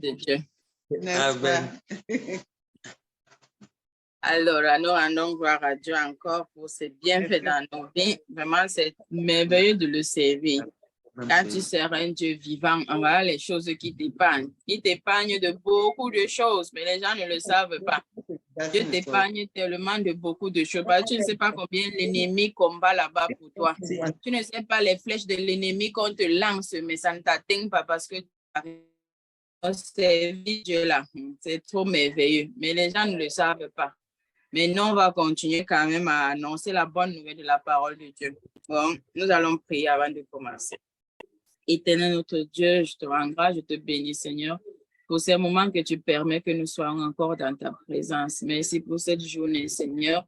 de Dieu. Amen. Alors, nous rendons gloire à Dieu encore pour ses bienfaits dans nos vies. Vraiment, c'est merveilleux de le servir. Quand tu sers un Dieu vivant, on va les choses qui t'épargnent. Il t'épargne de beaucoup de choses, mais les gens ne le savent pas. Dieu t'épargne tellement de beaucoup de choses. Parce que tu ne sais pas combien l'ennemi combat là-bas pour toi. Tu ne sais pas les flèches de l'ennemi qu'on te lance, mais ça ne t'atteint pas parce que tu as servi Dieu là. C'est trop merveilleux, mais les gens ne le savent pas. Mais nous, on va continuer quand même à annoncer la bonne nouvelle de la parole de Dieu. Bon, nous allons prier avant de commencer. Éternel notre Dieu, je te rends grâce, je te bénis, Seigneur, pour ces moments que tu permets que nous soyons encore dans ta présence. Merci pour cette journée, Seigneur.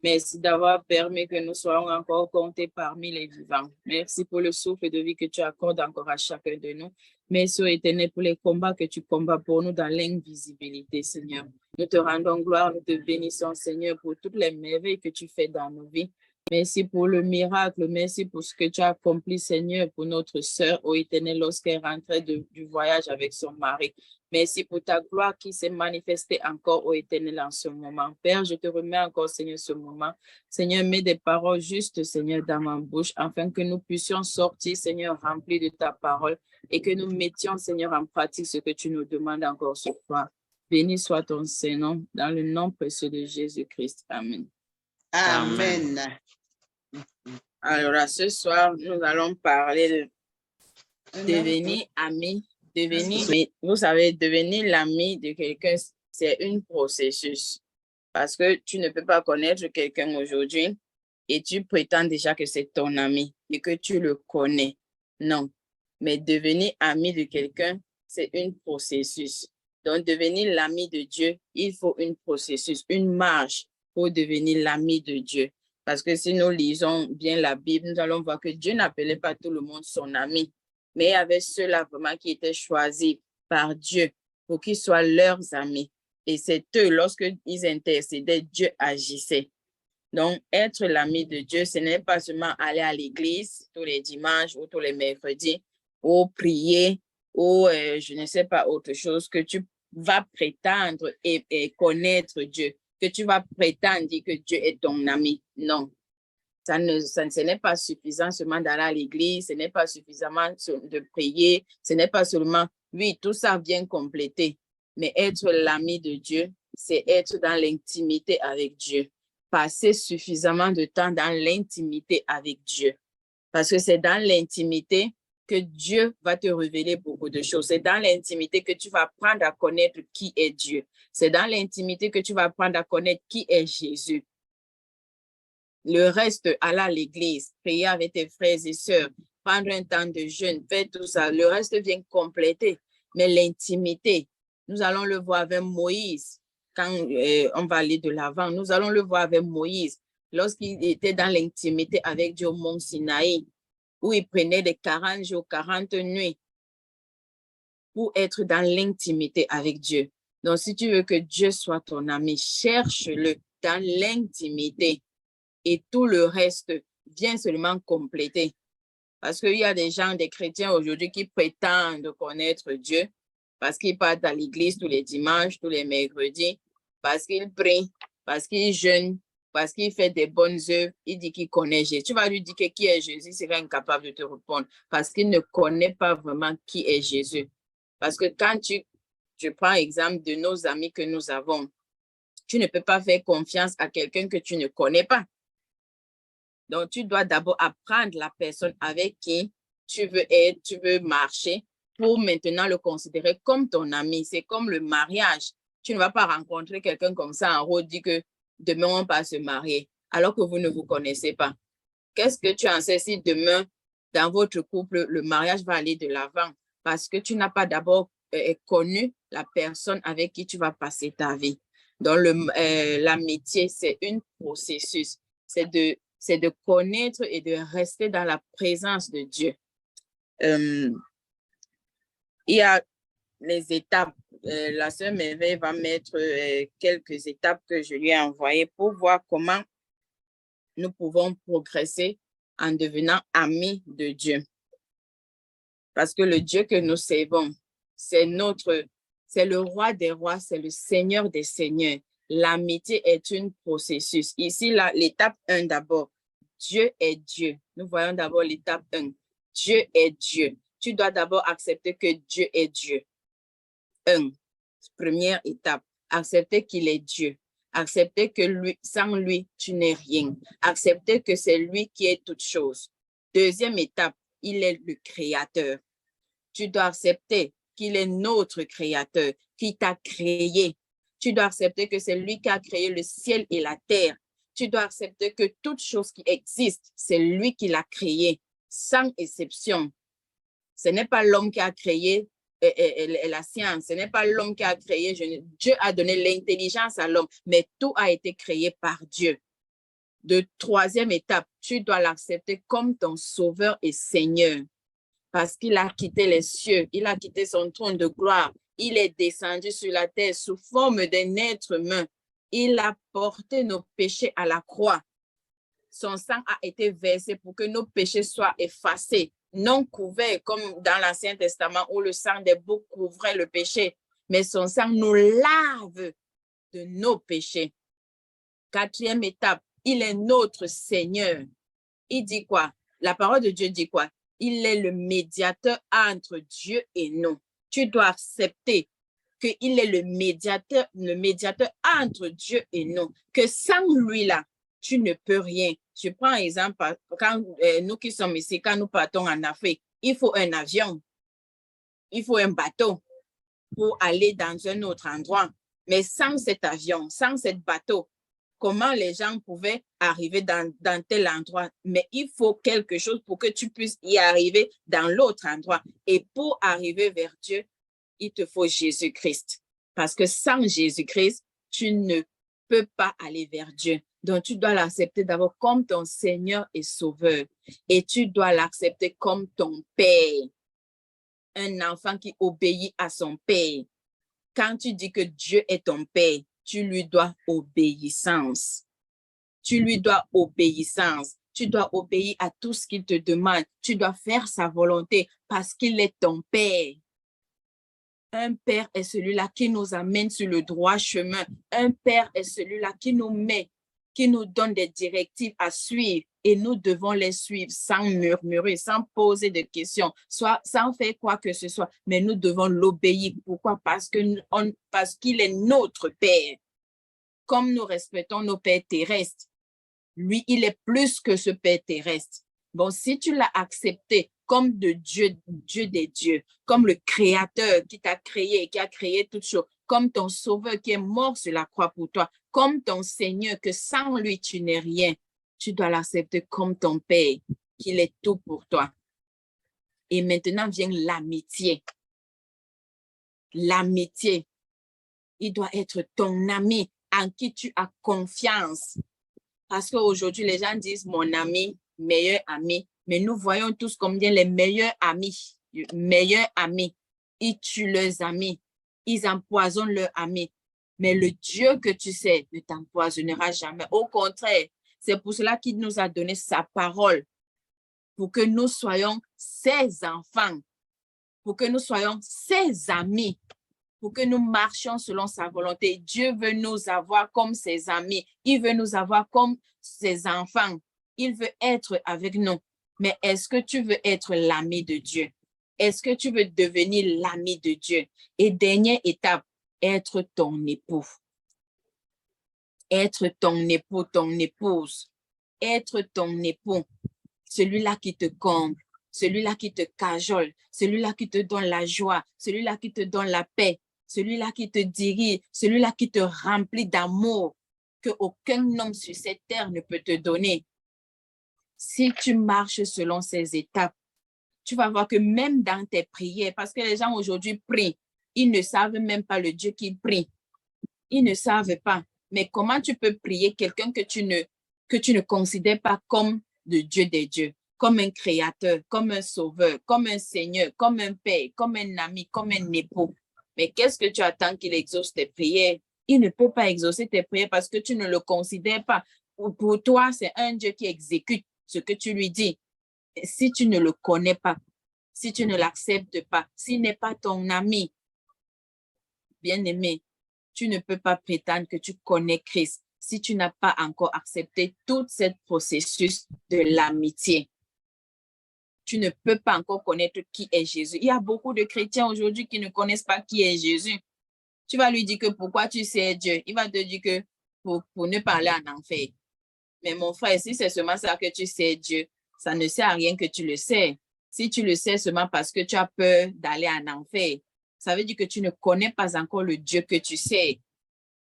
Merci d'avoir permis que nous soyons encore comptés parmi les vivants. Merci pour le souffle de vie que tu accordes encore à chacun de nous. Merci, Éternel, pour les combats que tu combats pour nous dans l'invisibilité, Seigneur. Nous te rendons gloire, nous te bénissons, Seigneur, pour toutes les merveilles que tu fais dans nos vies. Merci pour le miracle, merci pour ce que tu as accompli, Seigneur, pour notre sœur, ô Éternel, lorsqu'elle rentrait du voyage avec son mari. Merci pour ta gloire qui s'est manifestée encore, ô Éternel, en ce moment. Père, je te remets encore, Seigneur, ce moment. Seigneur, mets des paroles justes, Seigneur, dans ma bouche, afin que nous puissions sortir, Seigneur, remplis de ta parole et que nous mettions, Seigneur, en pratique ce que tu nous demandes encore ce soir. Béni soit ton Saint-Nom, dans le nom précieux de Jésus-Christ. Amen. Amen. Alors, ce soir, nous allons parler de devenir ami. Mais vous savez, devenir l'ami de quelqu'un, c'est un processus. Parce que tu ne peux pas connaître quelqu'un aujourd'hui et tu prétends déjà que c'est ton ami et que tu le connais. Non. Mais devenir ami de quelqu'un, c'est un processus. Donc, devenir l'ami de Dieu, il faut un processus, une marche pour devenir l'ami de Dieu. Parce que si nous lisons bien la Bible, nous allons voir que Dieu n'appelait pas tout le monde son ami, mais il y avait ceux-là vraiment qui étaient choisis par Dieu pour qu'ils soient leurs amis. Et c'est eux, lorsqu'ils intercédaient, Dieu agissait. Donc, être l'ami de Dieu, ce n'est pas seulement aller à l'église tous les dimanches ou tous les mercredis, ou prier, ou je ne sais pas, autre chose, que tu vas prétendre et connaître Dieu, que tu vas prétendre dire que Dieu est ton ami. Non. Ce n'est pas suffisant seulement d'aller à l'église, ce n'est pas suffisamment de prier, ce n'est pas seulement, oui, tout ça vient compléter. Mais être l'ami de Dieu, c'est être dans l'intimité avec Dieu. Passer suffisamment de temps dans l'intimité avec Dieu. Parce que c'est dans l'intimité que Dieu va te révéler beaucoup de choses. C'est dans l'intimité que tu vas apprendre à connaître qui est Dieu. C'est dans l'intimité que tu vas apprendre à connaître qui est Jésus. Le reste, aller à l'église, prier avec tes frères et sœurs, prendre un temps de jeûne, faire tout ça, le reste vient compléter. Mais l'intimité, nous allons le voir avec Moïse, quand on va aller de l'avant, nous allons le voir avec Moïse, lorsqu'il était dans l'intimité avec Dieu au mont Sinaï, où il prenait des 40 jours, 40 nuits pour être dans l'intimité avec Dieu. Donc, si tu veux que Dieu soit ton ami, cherche-le dans l'intimité. Et tout le reste vient seulement compléter. Parce qu'il y a des gens, des chrétiens aujourd'hui qui prétendent connaître Dieu parce qu'ils partent à l'église tous les dimanches, tous les mercredis, parce qu'ils prient, parce qu'ils jeûnent, parce qu'ils font des bonnes œuvres. Il dit qu'il connaît Jésus. Tu vas lui dire que qui est Jésus, il sera incapable de te répondre parce qu'il ne connaît pas vraiment qui est Jésus. Parce que quand tu prends exemple de nos amis que nous avons, tu ne peux pas faire confiance à quelqu'un que tu ne connais pas. Donc, tu dois d'abord apprendre la personne avec qui tu veux être, tu veux marcher pour maintenant le considérer comme ton ami. C'est comme le mariage. Tu ne vas pas rencontrer quelqu'un comme ça en route, dire que demain on va se marier alors que vous ne vous connaissez pas. Qu'est-ce que tu en sais si demain, dans votre couple, le mariage va aller de l'avant parce que tu n'as pas d'abord connu la personne avec qui tu vas passer ta vie. Donc, l'amitié, c'est un processus. C'est de connaître et de rester dans la présence de Dieu. Il y a les étapes. La sœur Merveille va mettre quelques étapes que je lui ai envoyées pour voir comment nous pouvons progresser en devenant amis de Dieu. Parce que le Dieu que nous servons, c'est notre C'est le roi des rois, c'est le seigneur des seigneurs. L'amitié est un processus. Ici, l'étape 1 d'abord. Dieu est Dieu. Nous voyons d'abord l'étape 1. Dieu est Dieu. Tu dois d'abord accepter que Dieu est Dieu. 1. Première étape. Accepter qu'il est Dieu. Accepter que lui, sans lui, tu n'es rien. Accepter que c'est lui qui est toute chose. Deuxième étape, il est le créateur. Tu dois accepter qu'il est notre créateur, qui t'a créé. Tu dois accepter que c'est lui qui a créé le ciel et la terre. Tu dois accepter que toute chose qui existe, c'est lui qui l'a créé, sans exception. Ce n'est pas l'homme qui a créé la science, ce n'est pas l'homme qui a créé. Dieu a donné l'intelligence à l'homme, mais tout a été créé par Dieu. De troisième étape, tu dois l'accepter comme ton sauveur et Seigneur. Parce qu'il a quitté les cieux, il a quitté son trône de gloire, il est descendu sur la terre sous forme d'un être humain. Il a porté nos péchés à la croix. Son sang a été versé pour que nos péchés soient effacés, non couverts comme dans l'Ancien Testament où le sang des boucs couvrait le péché, mais son sang nous lave de nos péchés. Quatrième étape, il est notre Seigneur. Il dit quoi? La parole de Dieu dit quoi? Il est le médiateur entre Dieu et nous. Tu dois accepter qu'il est le médiateur entre Dieu et nous. Que sans lui là, tu ne peux rien. Je prends un exemple, quand nous qui sommes ici, quand nous partons en Afrique, il faut un avion, il faut un bateau pour aller dans un autre endroit. Mais sans cet avion, sans cet bateau, comment les gens pouvaient arriver dans tel endroit. Mais il faut quelque chose pour que tu puisses y arriver dans l'autre endroit. Et pour arriver vers Dieu, il te faut Jésus-Christ. Parce que sans Jésus-Christ, tu ne peux pas aller vers Dieu. Donc, tu dois l'accepter d'abord comme ton Seigneur et Sauveur. Et tu dois l'accepter comme ton Père. Un enfant qui obéit à son Père. Quand tu dis que Dieu est ton Père, tu lui dois obéissance. Tu lui dois obéissance. Tu dois obéir à tout ce qu'il te demande. Tu dois faire sa volonté parce qu'il est ton Père. Un Père est celui-là qui nous amène sur le droit chemin. Un Père est celui-là qui nous met, qui nous donne des directives à suivre et nous devons les suivre sans murmurer, sans poser de questions, soit sans faire quoi que ce soit, mais nous devons l'obéir. Pourquoi? Parce qu'il est notre Père. Comme nous respectons nos pères terrestres, lui, il est plus que ce Père terrestre. Bon, si tu l'as accepté comme de Dieu, Dieu des dieux, comme le Créateur qui t'a créé, qui a créé toutes choses, comme ton Sauveur qui est mort sur la croix pour toi, comme ton Seigneur, que sans lui, tu n'es rien, tu dois l'accepter comme ton Père, qu'il est tout pour toi. Et maintenant vient l'amitié. L'amitié, il doit être ton ami en qui tu as confiance. Parce qu'aujourd'hui, les gens disent mon ami, meilleur ami, mais nous voyons tous combien les meilleurs amis, ils tuent leurs amis, ils empoisonnent leurs amis. Mais le Dieu que tu sais ne t'empoisonnera jamais. Au contraire, c'est pour cela qu'il nous a donné sa parole, pour que nous soyons ses enfants, pour que nous soyons ses amis, pour que nous marchions selon sa volonté. Dieu veut nous avoir comme ses amis. Il veut nous avoir comme ses enfants. Il veut être avec nous. Mais est-ce que tu veux être l'ami de Dieu? Est-ce que tu veux devenir l'ami de Dieu? Et dernière étape, être ton époux. Être ton époux, ton épouse. Être ton époux. Celui-là qui te comble, celui-là qui te cajole, celui-là qui te donne la joie, celui-là qui te donne la paix, celui-là qui te dirige, celui-là qui te remplit d'amour que aucun homme sur cette terre ne peut te donner. Si tu marches selon ces étapes, tu vas voir que même dans tes prières, parce que les gens aujourd'hui prient, ils ne savent même pas le Dieu qu'ils prient. Ils ne savent pas. Mais comment tu peux prier quelqu'un que tu ne considères pas comme le Dieu des dieux, comme un créateur, comme un sauveur, comme un seigneur, comme un père, comme un ami, comme un époux? Mais qu'est-ce que tu attends qu'il exauce tes prières? Il ne peut pas exaucer tes prières parce que tu ne le considères pas. Pour toi, c'est un Dieu qui exécute ce que tu lui dis. Si tu ne le connais pas, si tu ne l'acceptes pas, s'il n'est pas ton ami, bien-aimé, tu ne peux pas prétendre que tu connais Christ si tu n'as pas encore accepté tout ce processus de l'amitié. Tu ne peux pas encore connaître qui est Jésus. Il y a beaucoup de chrétiens aujourd'hui qui ne connaissent pas qui est Jésus. Tu vas lui dire que pourquoi tu sais Dieu. Il va te dire que pour ne pas aller en enfer. Mais mon frère, si c'est seulement ça que tu sais Dieu, ça ne sert à rien que tu le sais. Si tu le sais seulement parce que tu as peur d'aller en enfer, ça veut dire que tu ne connais pas encore le Dieu que tu sais.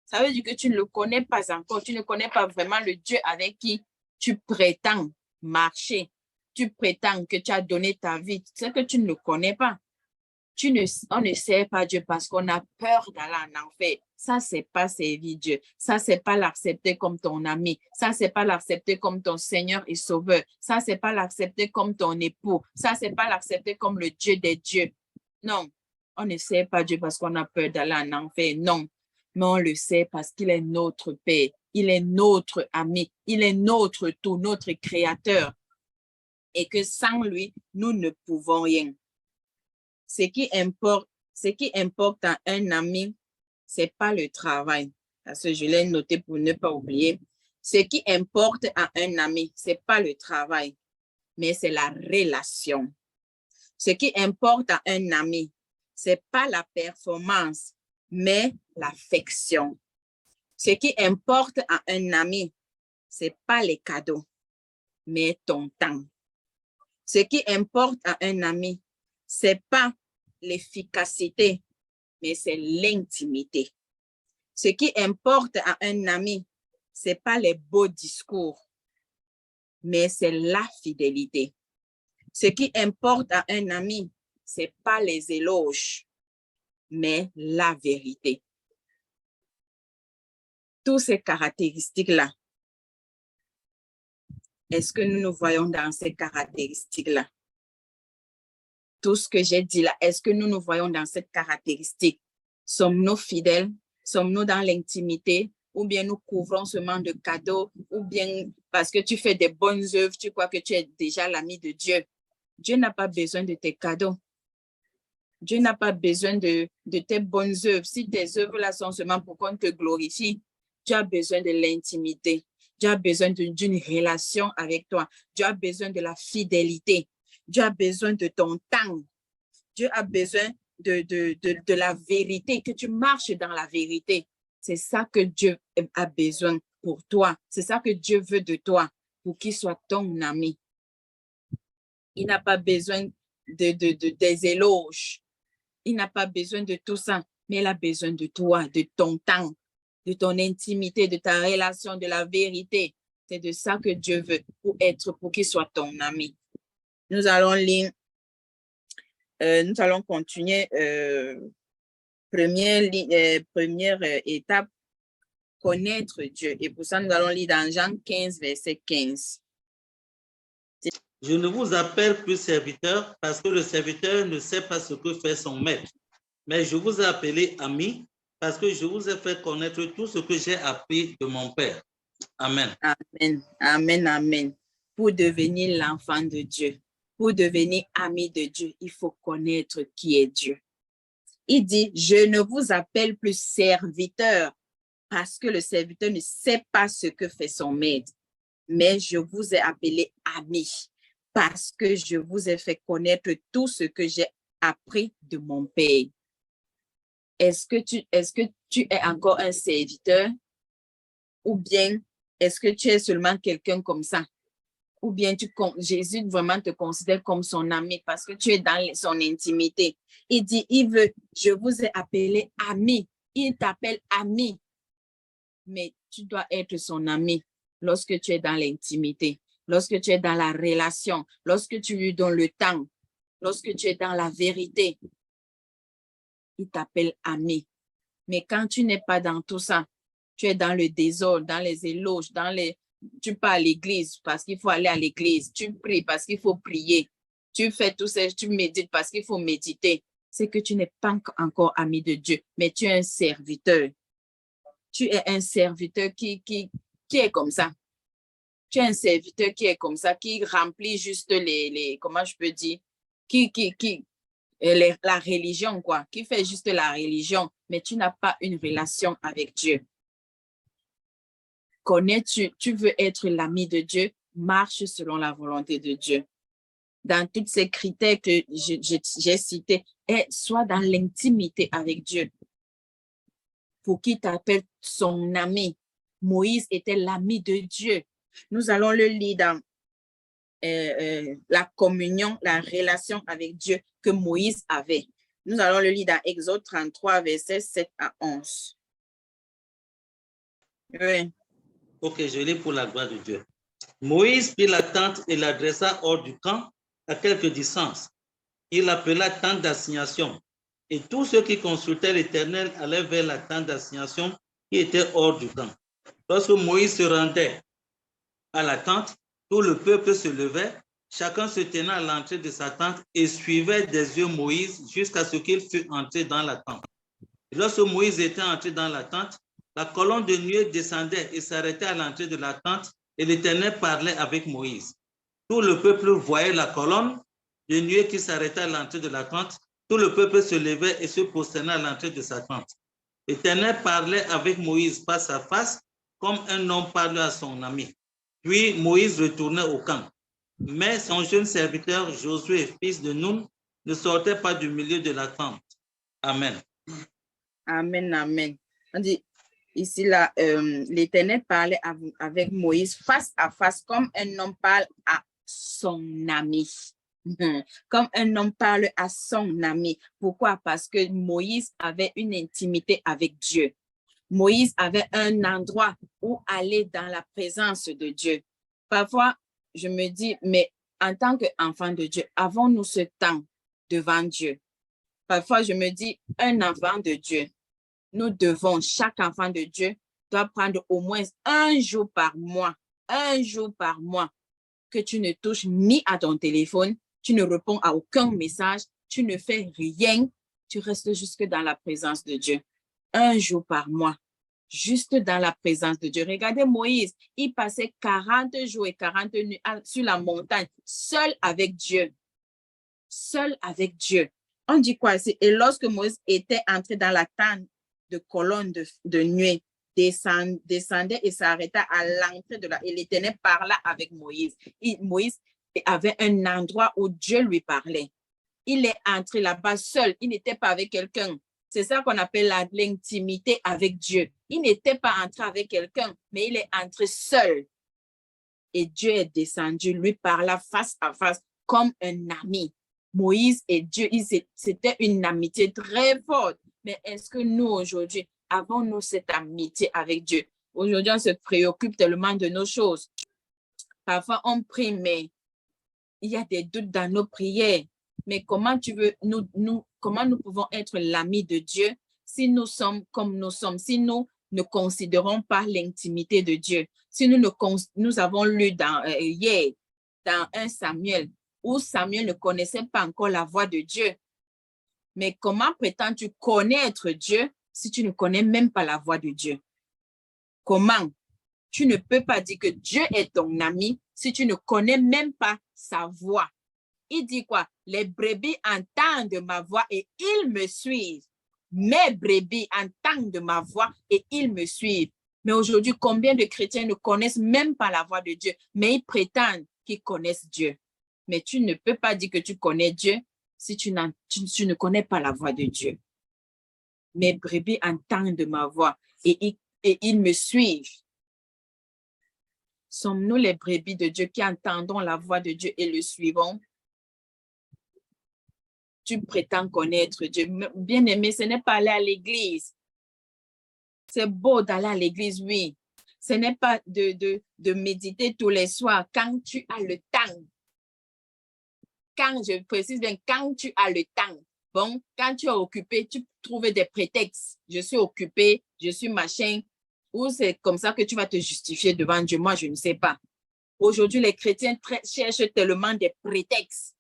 Ça veut dire que tu ne le connais pas encore. Tu ne connais pas vraiment le Dieu avec qui tu prétends marcher. Tu prétends que tu as donné ta vie. C'est que tu ne le connais pas. On ne sert pas Dieu parce qu'on a peur d'aller en enfer. Ça, c'est pas servir Dieu. Ça, c'est pas l'accepter comme ton ami. Ça, c'est pas l'accepter comme ton Seigneur et Sauveur. Ça, c'est pas l'accepter comme ton époux. Ça, c'est pas l'accepter comme le Dieu des dieux. Non, on ne sert pas Dieu parce qu'on a peur d'aller en enfer. Non, mais on le sait parce qu'il est notre Père. Il est notre ami. Il est notre tout, notre Créateur. Et que sans lui, nous ne pouvons rien. Ce qui importe à un ami, c'est pas le travail. Parce que je l'ai noté pour ne pas oublier. Ce qui importe à un ami, c'est pas le travail, mais c'est la relation. Ce qui importe à un ami, c'est pas la performance, mais l'affection. Ce qui importe à un ami, c'est pas les cadeaux, mais ton temps. Ce qui importe à un ami, c'est pas l'efficacité, mais c'est l'intimité. Ce qui importe à un ami, c'est pas les beaux discours, mais c'est la fidélité. Ce qui importe à un ami, c'est pas les éloges, mais la vérité. Toutes ces caractéristiques-là, est-ce que nous nous voyons dans ces caractéristiques-là? Tout ce que j'ai dit là, est-ce que nous nous voyons dans cette caractéristique? Sommes-nous fidèles? Sommes-nous dans l'intimité? Ou bien nous couvrons seulement de cadeaux? Ou bien parce que tu fais des bonnes œuvres, tu crois que tu es déjà l'ami de Dieu? Dieu n'a pas besoin de tes cadeaux. Dieu n'a pas besoin de tes bonnes œuvres. Si tes œuvres-là sont seulement pour qu'on te glorifie, tu as besoin de l'intimité. Tu as besoin d'une relation avec toi. Tu as besoin de la fidélité. Dieu a besoin de ton temps. Dieu a besoin de la vérité, que tu marches dans la vérité. C'est ça que Dieu a besoin pour toi. C'est ça que Dieu veut de toi pour qu'il soit ton ami. Il n'a pas besoin des éloges. Il n'a pas besoin de tout ça, mais il a besoin de toi, de ton temps, de ton intimité, de ta relation, de la vérité. C'est de ça que Dieu veut pour qu'il soit ton ami. Nous allons lire, nous allons continuer. Première étape, connaître Dieu. Et pour ça, nous allons lire dans Jean 15, verset 15. Je ne vous appelle plus serviteur parce que le serviteur ne sait pas ce que fait son maître. Mais je vous ai appelé ami parce que je vous ai fait connaître tout ce que j'ai appris de mon Père. Amen. Amen, amen, amen. Pour devenir l'enfant de Dieu, pour devenir ami de Dieu, il faut connaître qui est Dieu. Il dit, je ne vous appelle plus serviteur parce que le serviteur ne sait pas ce que fait son maître, mais je vous ai appelé ami parce que je vous ai fait connaître tout ce que j'ai appris de mon Père. Est-ce que tu es encore un serviteur ou bien est-ce que tu es seulement quelqu'un comme ça? Ou bien Jésus vraiment te considère comme son ami parce que tu es dans son intimité. Il dit, je vous ai appelé ami. Il t'appelle ami. Mais tu dois être son ami lorsque tu es dans l'intimité, lorsque tu es dans la relation, lorsque tu lui donnes le temps, lorsque tu es dans la vérité. Il t'appelle ami. Mais quand tu n'es pas dans tout ça, tu es dans le désordre, dans les éloges, tu pars à l'église parce qu'il faut aller à l'église, tu pries parce qu'il faut prier, tu fais tout ça, tu médites parce qu'il faut méditer. C'est que tu n'es pas encore ami de Dieu, mais tu es un serviteur. Tu es un serviteur qui est comme ça. Tu es un serviteur qui est comme ça, qui remplit juste comment je peux dire, la religion, quoi, qui fait juste la religion, mais tu n'as pas une relation avec Dieu. Tu veux être l'ami de Dieu, marche selon la volonté de Dieu. Dans tous ces critères que j'ai cités, et sois dans l'intimité avec Dieu. Pour qui t'appelle son ami. Moïse était l'ami de Dieu. Nous allons le lire dans la communion, la relation avec Dieu que Moïse avait. Nous allons le lire dans Exode 33, versets 7 à 11. Oui. Ok, je lis pour la gloire de Dieu. Moïse prit la tente et la dressa hors du camp à quelque distance. Il appela tente d'assignation. Et tous ceux qui consultaient l'Éternel allaient vers la tente d'assignation qui était hors du camp. Lorsque Moïse se rendait à la tente, tout le peuple se levait, chacun se tenant à l'entrée de sa tente et suivait des yeux Moïse jusqu'à ce qu'il fût entré dans la tente. Et lorsque Moïse était entré dans la tente, la colonne de nuée descendait et s'arrêtait à l'entrée de la tente et l'Éternel parlait avec Moïse. Tout le peuple voyait la colonne de nuée qui s'arrêtait à l'entrée de la tente. Tout le peuple se levait et se prosternait à l'entrée de sa tente. L'Éternel parlait avec Moïse face à face, comme un homme parle à son ami. Puis Moïse retournait au camp. Mais son jeune serviteur Josué, fils de Nun, ne sortait pas du milieu de la tente. Amen. Amen, amen. On dit ici, là, l'Éternel parlait avec Moïse face à face, comme un homme parle à son ami. Comme un homme parle à son ami. Pourquoi? Parce que Moïse avait une intimité avec Dieu. Moïse avait un endroit où aller dans la présence de Dieu. Parfois, je me dis, mais en tant qu'enfant de Dieu, avons-nous ce temps devant Dieu? Parfois, je me dis, un enfant de Dieu, chaque enfant de Dieu doit prendre au moins un jour par mois, que tu ne touches ni à ton téléphone, tu ne réponds à aucun message, tu ne fais rien, tu restes jusque dans la présence de Dieu. Un jour par mois, juste dans la présence de Dieu. Regardez Moïse, il passait 40 jours et 40 nuits sur la montagne, seul avec Dieu. Seul avec Dieu. On dit quoi ici? Et lorsque Moïse était entré dans la tente de colonne de nuée, descendait et s'arrêta à l'entrée de la... Et l'Éternel parla avec Moïse. Moïse avait un endroit où Dieu lui parlait. Il est entré là-bas seul. Il n'était pas avec quelqu'un. C'est ça qu'on appelle l'intimité avec Dieu. Il n'était pas entré avec quelqu'un, mais il est entré seul. Et Dieu est descendu, lui parla face à face comme un ami. Moïse et Dieu, c'était une amitié très forte. Mais est-ce que nous, aujourd'hui, avons-nous cette amitié avec Dieu? Aujourd'hui, on se préoccupe tellement de nos choses. Parfois, on prie, mais il y a des doutes dans nos prières. Mais comment comment nous pouvons être l'ami de Dieu si nous sommes comme nous sommes, si nous ne considérons pas l'intimité de Dieu? Si nous avons lu hier, dans 1 Samuel, où Samuel ne connaissait pas encore la voix de Dieu. Mais comment prétends-tu connaître Dieu si tu ne connais même pas la voix de Dieu? Comment? Tu ne peux pas dire que Dieu est ton ami si tu ne connais même pas sa voix. Il dit quoi? Les brebis entendent ma voix et ils me suivent. Mes brebis entendent ma voix et ils me suivent. Mais aujourd'hui, combien de chrétiens ne connaissent même pas la voix de Dieu, mais ils prétendent qu'ils connaissent Dieu. Mais tu ne peux pas dire que tu connais Dieu si tu ne connais pas la voix de Dieu. Mes brebis entendent ma voix et ils me suivent. Sommes-nous les brebis de Dieu qui entendons la voix de Dieu et le suivons? Tu prétends connaître Dieu. Bien-aimé, ce n'est pas aller à l'église. C'est beau d'aller à l'église, oui. Ce n'est pas de méditer tous les soirs quand tu as le temps. Quand je précise bien, quand tu as le temps. Bon, quand tu es occupé, tu trouves des prétextes. Je suis occupé, je suis machin. Ou c'est comme ça que tu vas te justifier devant Dieu. Moi, je ne sais pas. Aujourd'hui, les chrétiens cherchent tellement des prétextes.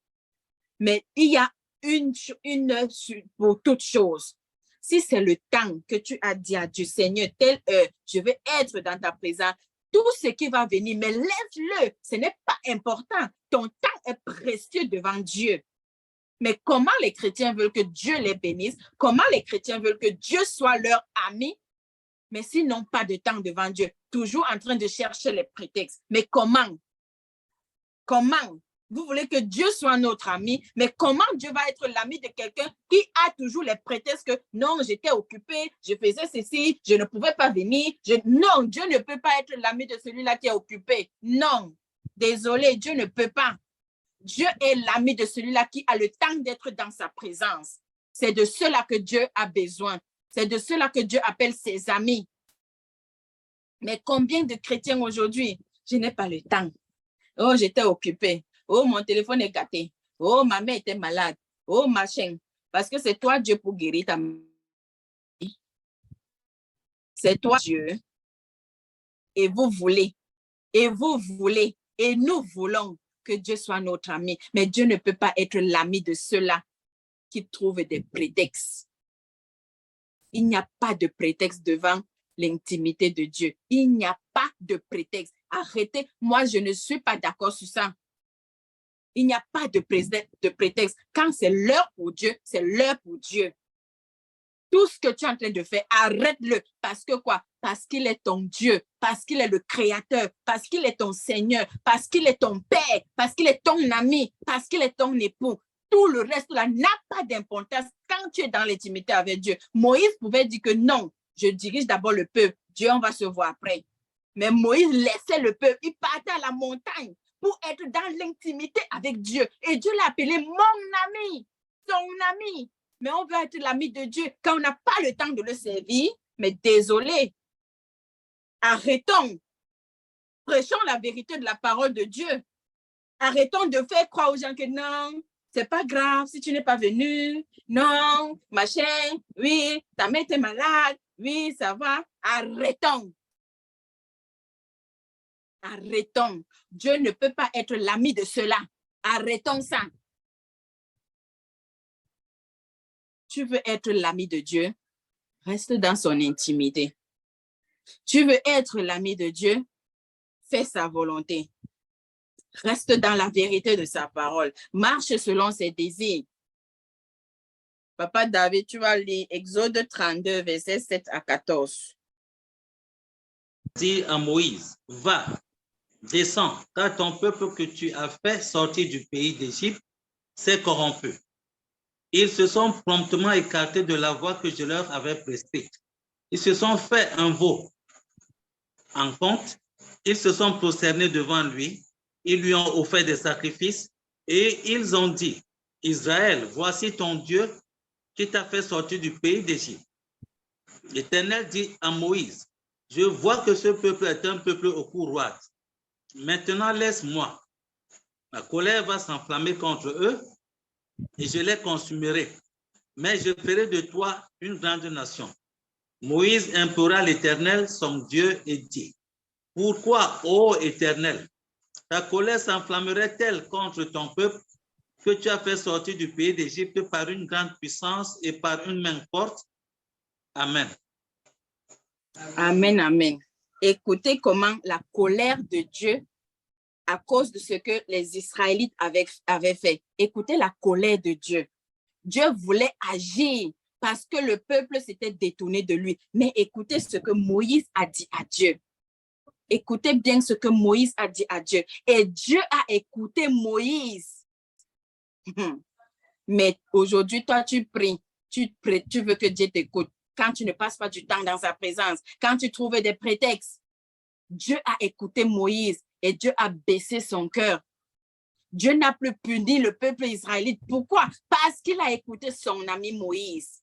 Mais il y a une pour toute chose. Si c'est le temps que tu as dit à Dieu, Seigneur, telle heure, je vais être dans ta présence, tout ce qui va venir, mais laisse-le. Ce n'est pas important. Ton temps est précieux devant Dieu. Mais comment les chrétiens veulent que Dieu les bénisse? Comment les chrétiens veulent que Dieu soit leur ami? Mais s'ils n'ont pas de temps devant Dieu, toujours en train de chercher les prétextes. Mais comment? Comment? Vous voulez que Dieu soit notre ami, mais comment Dieu va être l'ami de quelqu'un qui a toujours les prétextes que non, j'étais occupé, je faisais ceci, je ne pouvais pas venir. Non, Dieu ne peut pas être l'ami de celui-là qui est occupé. Non, désolé, Dieu ne peut pas. Dieu est l'ami de celui-là qui a le temps d'être dans sa présence. C'est de cela que Dieu a besoin. C'est de cela que Dieu appelle ses amis. Mais combien de chrétiens aujourd'hui? Je n'ai pas le temps. Oh, j'étais occupé. Oh, mon téléphone est gâté. Oh, ma mère était malade. Oh, machin. Parce que c'est toi, Dieu, pour guérir ta maladie. C'est toi, Dieu. Et vous voulez. Et nous voulons que Dieu soit notre ami. Mais Dieu ne peut pas être l'ami de ceux-là qui trouvent des prétextes. Il n'y a pas de prétexte devant l'intimité de Dieu. Il n'y a pas de prétexte. Arrêtez. Moi, je ne suis pas d'accord sur ça. Il n'y a pas de prétexte. Quand c'est l'heure pour Dieu, c'est l'heure pour Dieu. Tout ce que tu es en train de faire, arrête-le. Parce que quoi? Parce qu'il est ton Dieu, parce qu'il est le Créateur, parce qu'il est ton Seigneur, parce qu'il est ton Père, parce qu'il est ton ami, parce qu'il est ton époux. Tout le reste là n'a pas d'importance quand tu es dans l'intimité avec Dieu. Moïse pouvait dire que non, je dirige d'abord le peuple. Dieu, on va se voir après. Mais Moïse laissait le peuple. Il partait à la montagne pour être dans l'intimité avec Dieu. Et Dieu l'a appelé mon ami, son ami. Mais on veut être l'ami de Dieu quand on n'a pas le temps de le servir. Mais désolé, arrêtons. Prêchons la vérité de la parole de Dieu. Arrêtons de faire croire aux gens que non, c'est pas grave si tu n'es pas venu. Non, machin, oui, ta mère était malade. Oui, ça va. Arrêtons. Arrêtons. Dieu ne peut pas être l'ami de cela. Arrêtons ça. Tu veux être l'ami de Dieu, reste dans son intimité. Tu veux être l'ami de Dieu, fais sa volonté. Reste dans la vérité de sa parole. Marche selon ses désirs. Papa David, tu vas lire Exode 32, versets 7 à 14. Dit à Moïse, va, descends, car ton peuple que tu as fait sortir du pays d'Égypte s'est corrompu. Ils se sont promptement écartés de la voie que je leur avais prescrite. Ils se sont fait un veau en compte. Ils se sont prosternés devant lui. Ils lui ont offert des sacrifices et ils ont dit, Israël, voici ton Dieu qui t'a fait sortir du pays d'Égypte. L'Éternel dit à Moïse, je vois que ce peuple est un peuple au cou roide. Maintenant, laisse-moi. Ma colère va s'enflammer contre eux et je les consumerai. Mais je ferai de toi une grande nation. Moïse implora l'Éternel, son Dieu, et dit, pourquoi, ô Éternel, ta colère s'enflammerait-elle contre ton peuple que tu as fait sortir du pays d'Égypte par une grande puissance et par une main forte? Amen. Amen, amen. Écoutez comment la colère de Dieu, à cause de ce que les Israélites avaient fait. Écoutez la colère de Dieu. Dieu voulait agir parce que le peuple s'était détourné de lui. Mais écoutez ce que Moïse a dit à Dieu. Écoutez bien ce que Moïse a dit à Dieu. Et Dieu a écouté Moïse. Mais aujourd'hui, toi, tu pries. Tu veux que Dieu t'écoute. Quand tu ne passes pas du temps dans sa présence, quand tu trouves des prétextes, Dieu a écouté Moïse et Dieu a baissé son cœur. Dieu n'a plus puni le peuple israélite. Pourquoi? Parce qu'il a écouté son ami Moïse.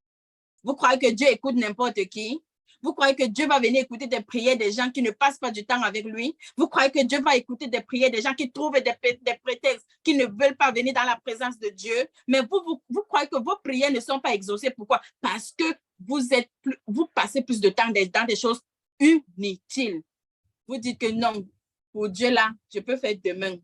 Vous croyez que Dieu écoute n'importe qui? Vous croyez que Dieu va venir écouter des prières des gens qui ne passent pas du temps avec lui? Vous croyez que Dieu va écouter des prières des gens qui trouvent des prétextes, qui ne veulent pas venir dans la présence de Dieu? Mais vous croyez que vos prières ne sont pas exaucées. Pourquoi? Parce que vous passez plus de temps dans des choses inutiles. Vous dites que non, pour Dieu là, je peux faire demain.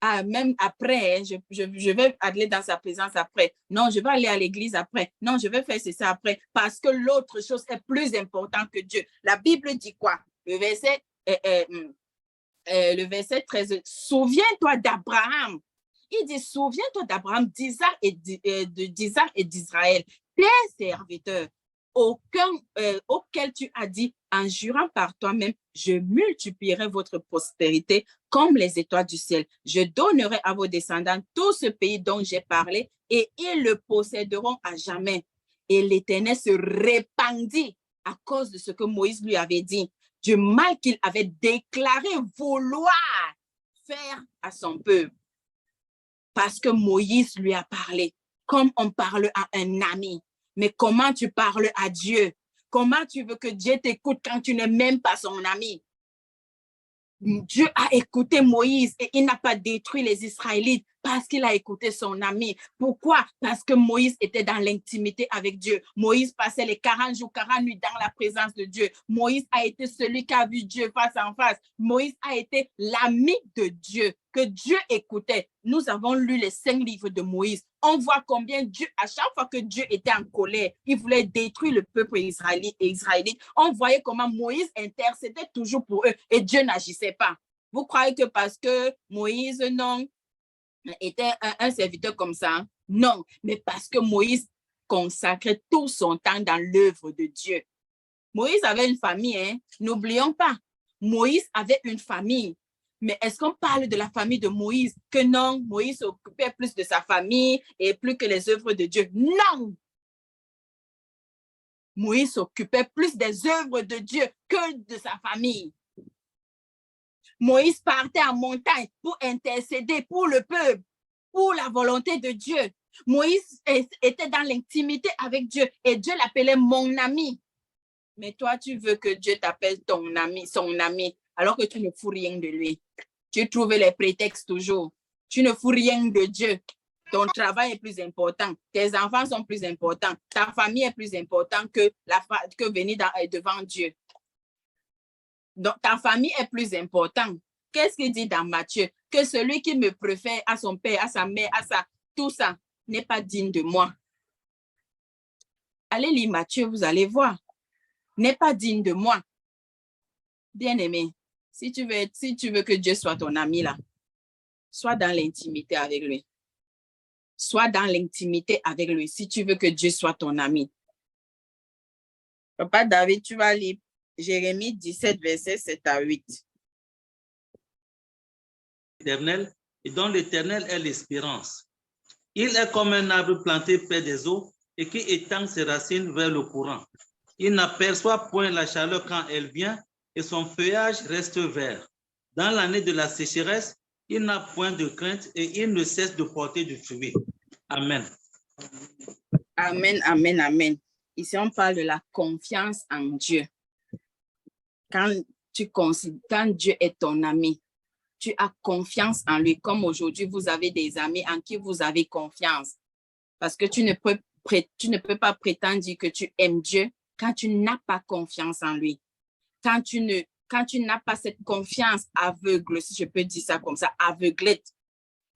Ah, même après, je vais aller dans sa présence après. Non, je vais aller à l'église après. Non, je vais faire ça après. Parce que l'autre chose est plus importante que Dieu. La Bible dit quoi? Le verset 13. Souviens-toi d'Abraham Il dit, souviens-toi d'Abraham, d'Isaac et d'Israël, tes serviteurs, auquel tu as dit, en jurant par toi-même, je multiplierai votre prospérité comme les étoiles du ciel. Je donnerai à vos descendants tout ce pays dont j'ai parlé et ils le posséderont à jamais. Et l'Éternel se répandit à cause de ce que Moïse lui avait dit, du mal qu'il avait déclaré vouloir faire à son peuple. Parce que Moïse lui a parlé comme on parle à un ami. Mais comment tu parles à Dieu? Comment tu veux que Dieu t'écoute quand tu n'es même pas son ami? Dieu a écouté Moïse et il n'a pas détruit les Israélites parce qu'il a écouté son ami. Pourquoi? Parce que Moïse était dans l'intimité avec Dieu. Moïse passait les 40 jours, 40 nuits dans la présence de Dieu. Moïse a été celui qui a vu Dieu face en face. Moïse a été l'ami de Dieu, que Dieu écoutait. Nous avons lu les 5 livres de Moïse. On voit combien Dieu, à chaque fois que Dieu était en colère, il voulait détruire le peuple israélite. On voyait comment Moïse intercédait toujours pour eux et Dieu n'agissait pas. Vous croyez que parce que Moïse, non, était un serviteur comme ça? Non, mais parce que Moïse consacrait tout son temps dans l'œuvre de Dieu. Moïse avait une famille, hein? N'oublions pas. Moïse avait une famille. Mais est-ce qu'on parle de la famille de Moïse? Que non, Moïse s'occupait plus de sa famille et plus que les œuvres de Dieu. Non! Moïse s'occupait plus des œuvres de Dieu que de sa famille. Moïse partait en montagne pour intercéder pour le peuple, pour la volonté de Dieu. Moïse était dans l'intimité avec Dieu et Dieu l'appelait mon ami. Mais toi, tu veux que Dieu t'appelle ton ami, son ami, alors que tu ne fous rien de lui. Tu trouves les prétextes toujours. Tu ne fous rien de Dieu. Ton travail est plus important. Tes enfants sont plus importants. Ta famille est plus importante que venir devant Dieu. Donc, ta famille est plus importante. Qu'est-ce qu'il dit dans Matthieu? Que celui qui me préfère à son père, à sa mère, tout ça n'est pas digne de moi. Allez lire Matthieu, vous allez voir. N'est pas digne de moi. Bien-aimé, si tu veux que Dieu soit ton ami là, sois dans l'intimité avec lui. Sois dans l'intimité avec lui si tu veux que Dieu soit ton ami. Papa David, tu vas lire Jérémie 17, versets 7 à 8. Éternel, et dont l'Éternel est l'espérance. Il est comme un arbre planté près des eaux et qui étend ses racines vers le courant. Il n'aperçoit point la chaleur quand elle vient et son feuillage reste vert. Dans l'année de la sécheresse, il n'a point de crainte et il ne cesse de porter du fruit. Amen. Amen, amen, amen. Ici, on parle de la confiance en Dieu. Quand Dieu est ton ami, tu as confiance en lui. Comme aujourd'hui, vous avez des amis en qui vous avez confiance. Parce que tu ne peux pas prétendre dire que tu aimes Dieu quand tu n'as pas confiance en lui. Quand tu n'as pas cette confiance aveugle, si je peux dire ça comme ça, aveuglette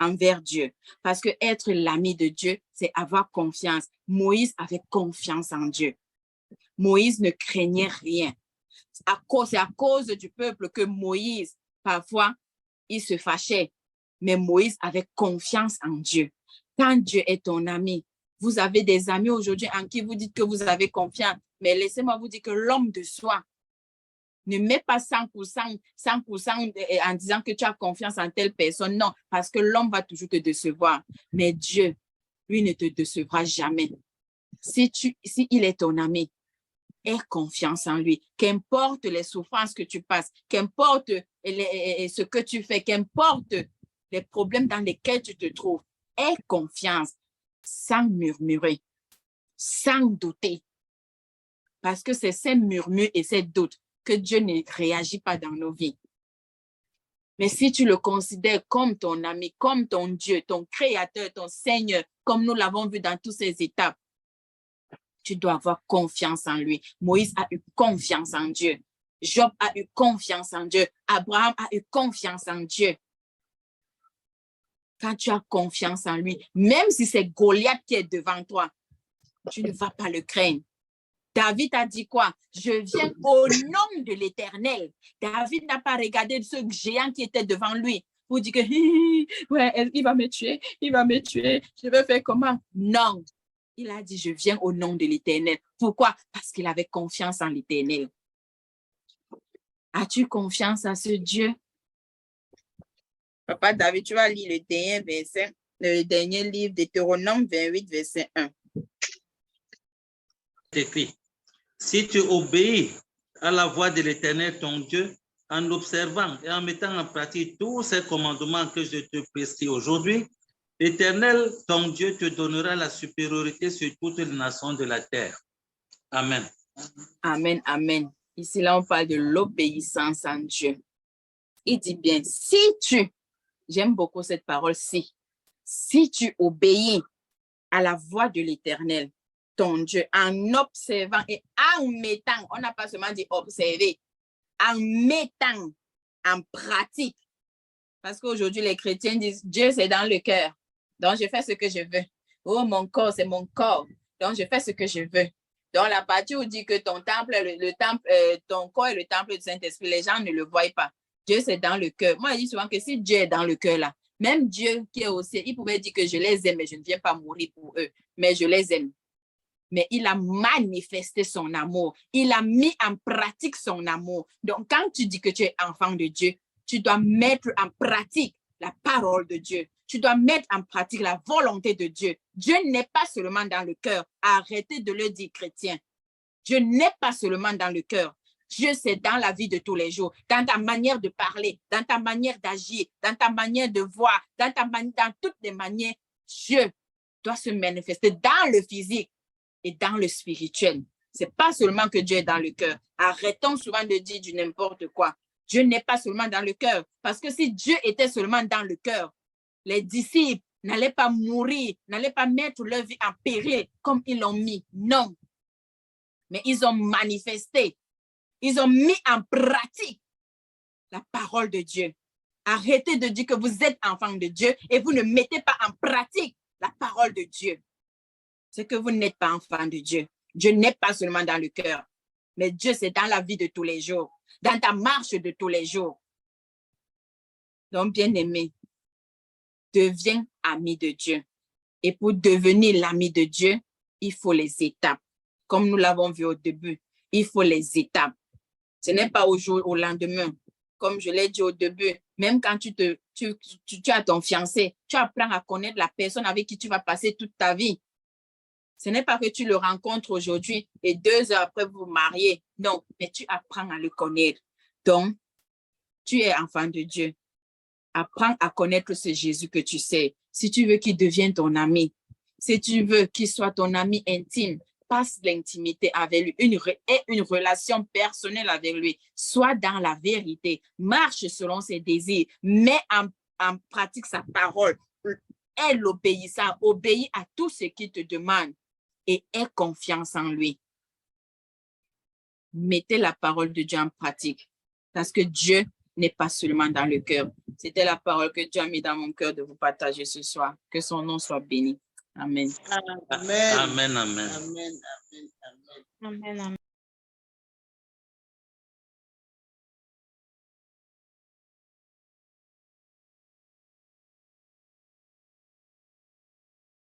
envers Dieu. Parce que être l'ami de Dieu, c'est avoir confiance. Moïse avait confiance en Dieu. Moïse ne craignait rien. C'est à cause du peuple que Moïse, parfois, il se fâchait. Mais Moïse avait confiance en Dieu. Quand Dieu est ton ami, vous avez des amis aujourd'hui en qui vous dites que vous avez confiance. Mais laissez-moi vous dire que l'homme de soi ne met pas 100% en disant que tu as confiance en telle personne. Non, parce que l'homme va toujours te décevoir. Mais Dieu, lui, ne te décevra jamais. Si il est ton ami, aie confiance en lui. Qu'importe les souffrances que tu passes, qu'importe ce que tu fais, qu'importe les problèmes dans lesquels tu te trouves, aie confiance sans murmurer, sans douter. Parce que c'est ces murmures et ces doutes que Dieu ne réagit pas dans nos vies. Mais si tu le considères comme ton ami, comme ton Dieu, ton Créateur, ton Seigneur, comme nous l'avons vu dans toutes ces étapes, tu dois avoir confiance en lui. Moïse a eu confiance en Dieu. Job a eu confiance en Dieu. Abraham a eu confiance en Dieu. Quand tu as confiance en lui, même si c'est Goliath qui est devant toi, tu ne vas pas le craindre. David a dit quoi? Je viens au nom de l'Éternel. David n'a pas regardé ce géant qui était devant lui pour dire que ouais, il va me tuer, je vais faire comment? Non. Il a dit, je viens au nom de l'Éternel. Pourquoi? Parce qu'il avait confiance en l'Éternel. As-tu confiance à ce Dieu? Papa David, tu vas lire le dernier livre de Deutéronome 28, verset 1. C'est écrit, si tu obéis à la voix de l'Éternel, ton Dieu, en observant et en mettant en pratique tous ces commandements que je te prescris aujourd'hui, l'Éternel, ton Dieu, te donnera la supériorité sur toutes les nations de la terre. Amen. Amen, amen. Ici, là, on parle de l'obéissance en Dieu. Il dit bien, si tu, j'aime beaucoup cette parole, si tu obéis à la voix de l'Éternel, ton Dieu, en observant et en mettant, on n'a pas seulement dit observer, en mettant en pratique. Parce qu'aujourd'hui, les chrétiens disent, Dieu, c'est dans le cœur. Donc, je fais ce que je veux. Oh, mon corps, c'est mon corps. Donc, je fais ce que je veux. Donc, la partie où dit que ton temple, ton corps est le temple du Saint-Esprit, les gens ne le voient pas. Dieu, c'est dans le cœur. Moi, je dis souvent que si Dieu est dans le cœur, là, même Dieu qui est au ciel, il pouvait dire que je les aime, mais je ne viens pas mourir pour eux. Mais je les aime. Mais il a manifesté son amour. Il a mis en pratique son amour. Donc, quand tu dis que tu es enfant de Dieu, tu dois mettre en pratique la parole de Dieu. Tu dois mettre en pratique la volonté de Dieu. Dieu n'est pas seulement dans le cœur. Arrêtez de le dire, chrétien. Dieu n'est pas seulement dans le cœur. Dieu, c'est dans la vie de tous les jours, dans ta manière de parler, dans ta manière d'agir, dans ta manière de voir, dans toutes les manières. Dieu doit se manifester dans le physique et dans le spirituel. Ce n'est pas seulement que Dieu est dans le cœur. Arrêtons souvent de dire du n'importe quoi. Dieu n'est pas seulement dans le cœur. Parce que si Dieu était seulement dans le cœur, les disciples n'allaient pas mourir, n'allaient pas mettre leur vie en péril comme ils l'ont mis. Non. Mais ils ont manifesté. Ils ont mis en pratique la parole de Dieu. Arrêtez de dire que vous êtes enfant de Dieu et vous ne mettez pas en pratique la parole de Dieu. C'est que vous n'êtes pas enfant de Dieu. Dieu n'est pas seulement dans le cœur, mais Dieu, c'est dans la vie de tous les jours, dans ta marche de tous les jours. Donc, bien-aimé, deviens ami de Dieu. Et pour devenir l'ami de Dieu, il faut les étapes. Comme nous l'avons vu au début, il faut les étapes. Ce n'est pas au jour, au lendemain. Comme je l'ai dit au début, même quand tu as ton fiancé, tu apprends à connaître la personne avec qui tu vas passer toute ta vie. Ce n'est pas que tu le rencontres aujourd'hui et 2 heures après vous vous mariez. Non, mais tu apprends à le connaître. Donc, tu es enfant de Dieu. Apprends à connaître ce Jésus que tu sais. Si tu veux qu'il devienne ton ami, si tu veux qu'il soit ton ami intime, passe l'intimité avec lui, une relation personnelle avec lui. Sois dans la vérité. Marche selon ses désirs. Mets en pratique sa parole. Aie l'obéissance. Obéis à tout ce qu'il te demande et aie confiance en lui. Mettez la parole de Dieu en pratique parce que Dieu n'est pas seulement dans le cœur. C'était la parole que Dieu a mis dans mon cœur de vous partager ce soir. Que son nom soit béni. Amen. Amen. Amen, amen. Amen. Amen. Amen. Amen.